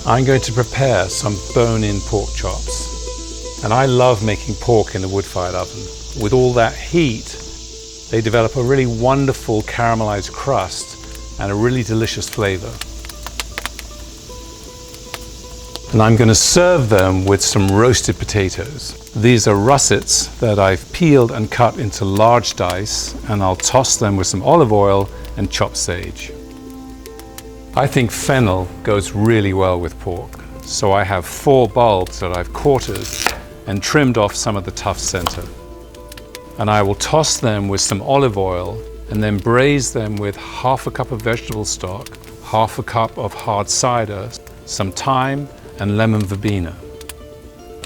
I'm going to prepare some bone-in pork chops. And I love making pork in the wood-fired oven. With all that heat, they develop a really wonderful caramelized crust and a really delicious flavor. And I'm going to serve them with some roasted potatoes. These are russets that I've peeled and cut into large dice, and I'll toss them with some olive oil and chopped sage. I think fennel goes really well with pork, so I have 4 bulbs that I've quartered and trimmed off some of the tough center. And I will toss them with some olive oil and then braise them with half a cup of vegetable stock, half a cup of hard cider, some thyme and lemon verbena.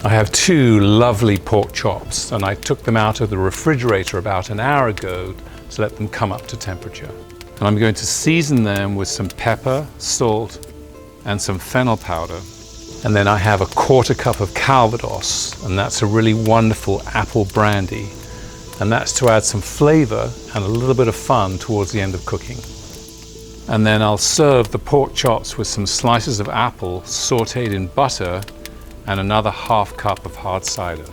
I have 2 lovely pork chops, and I took them out of the refrigerator about an hour ago to let them come up to temperature. And I'm going to season them with some pepper, salt, and some fennel powder. And then I have a 1/4 cup of Calvados, and that's a really wonderful apple brandy. And that's to add some flavor and a little bit of fun towards the end of cooking. And then I'll serve the pork chops with some slices of apple sautéed in butter and another half cup of hard cider.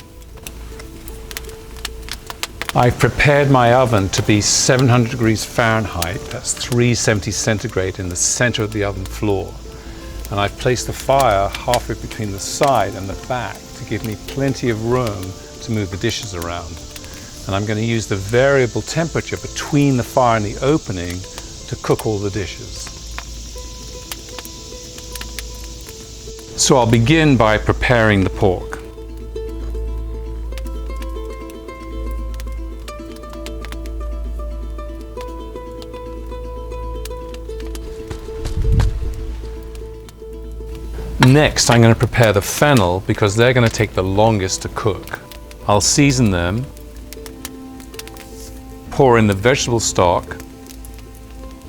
I've prepared my oven to be 700 degrees Fahrenheit, that's 370 centigrade in the center of the oven floor. And I've placed the fire halfway between the side and the back to give me plenty of room to move the dishes around. And I'm going to use the variable temperature between the fire and the opening to cook all the dishes. So I'll begin by preparing the pork. Next, I'm going to prepare the fennel because they're going to take the longest to cook. I'll season them, pour in the vegetable stock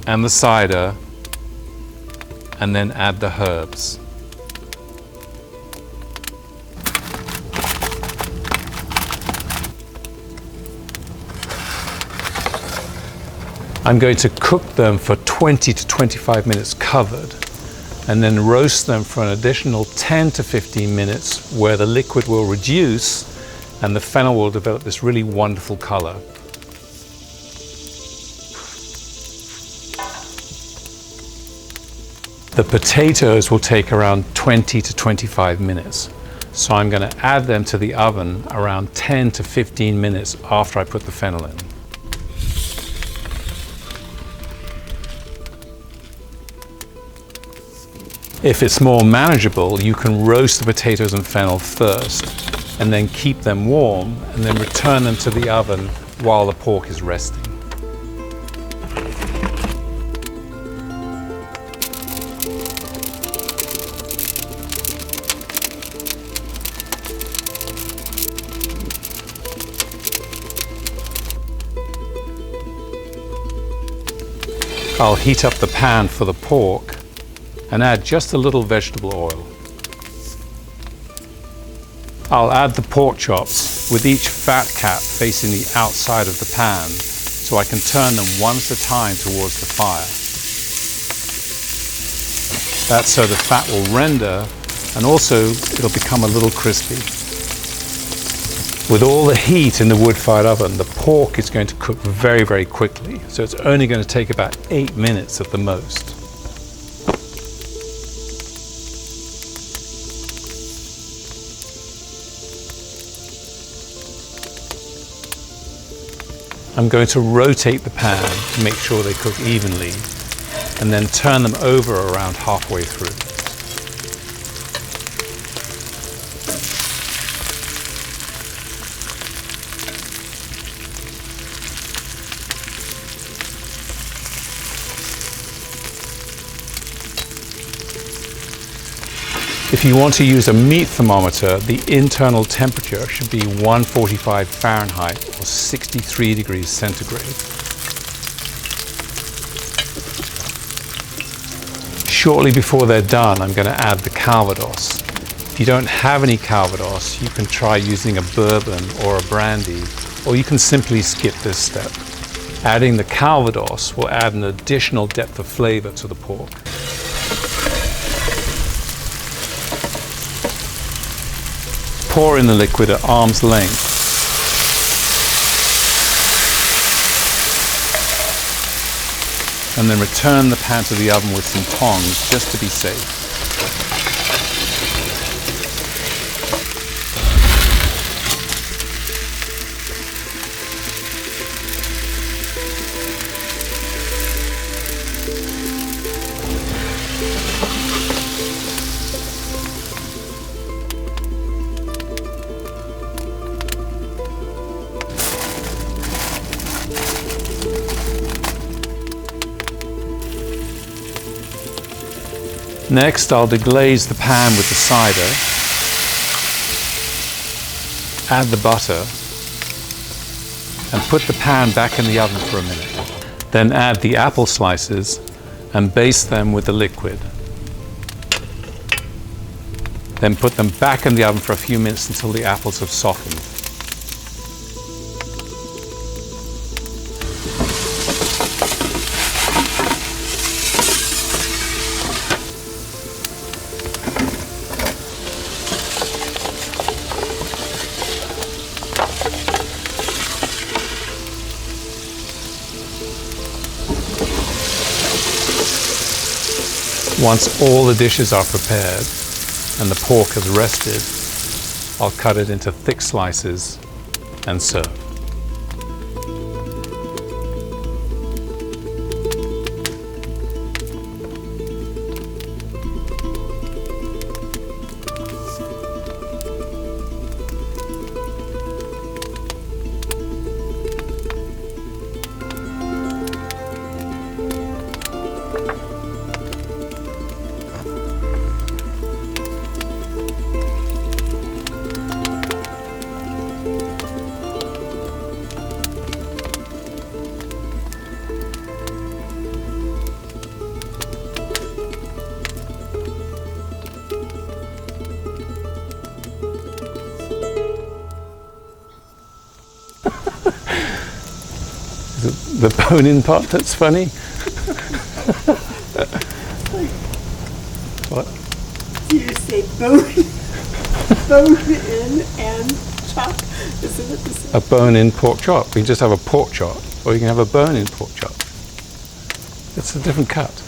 and the cider, and then add the herbs. I'm going to cook them for 20 to 25 minutes covered, and then roast them for an additional 10 to 15 minutes where the liquid will reduce and the fennel will develop this really wonderful color. The potatoes will take around 20 to 25 minutes. So I'm going to add them to the oven around 10 to 15 minutes after I put the fennel in. If it's more manageable, you can roast the potatoes and fennel first and then keep them warm and then return them to the oven while the pork is resting. I'll heat up the pan for the pork and add just a little vegetable oil. I'll add the pork chops with each fat cap facing the outside of the pan so I can turn them one at a time towards the fire. That's so the fat will render and also it'll become a little crispy. With all the heat in the wood-fired oven, the pork is going to cook very, very quickly, so it's only going to take about 8 minutes at the most. I'm going to rotate the pan to make sure they cook evenly and then turn them over around halfway through. If you want to use a meat thermometer, the internal temperature should be 145 Fahrenheit or 63 degrees centigrade. Shortly before they're done, I'm going to add the Calvados. If you don't have any Calvados, you can try using a Bourbon or a Brandy, or you can simply skip this step. Adding the Calvados will add an additional depth of flavor to the pork. pour in the liquid at arm's length. And then return the pan to the oven with some tongs just to be safe. Next, I'll deglaze the pan with the cider, add the butter, and put the pan back in the oven for a minute. Then add the apple slices and baste them with the liquid. Then put them back in the oven for a few minutes until the apples have softened. Once all the dishes are prepared and the pork has rested, I'll cut it into thick slices and serve. The bone-in part that's funny? What? Do you say bone-in and chop? Isn't it the same? A bone-in pork chop. You can just have a pork chop, or you can have a bone-in pork chop. It's a different cut.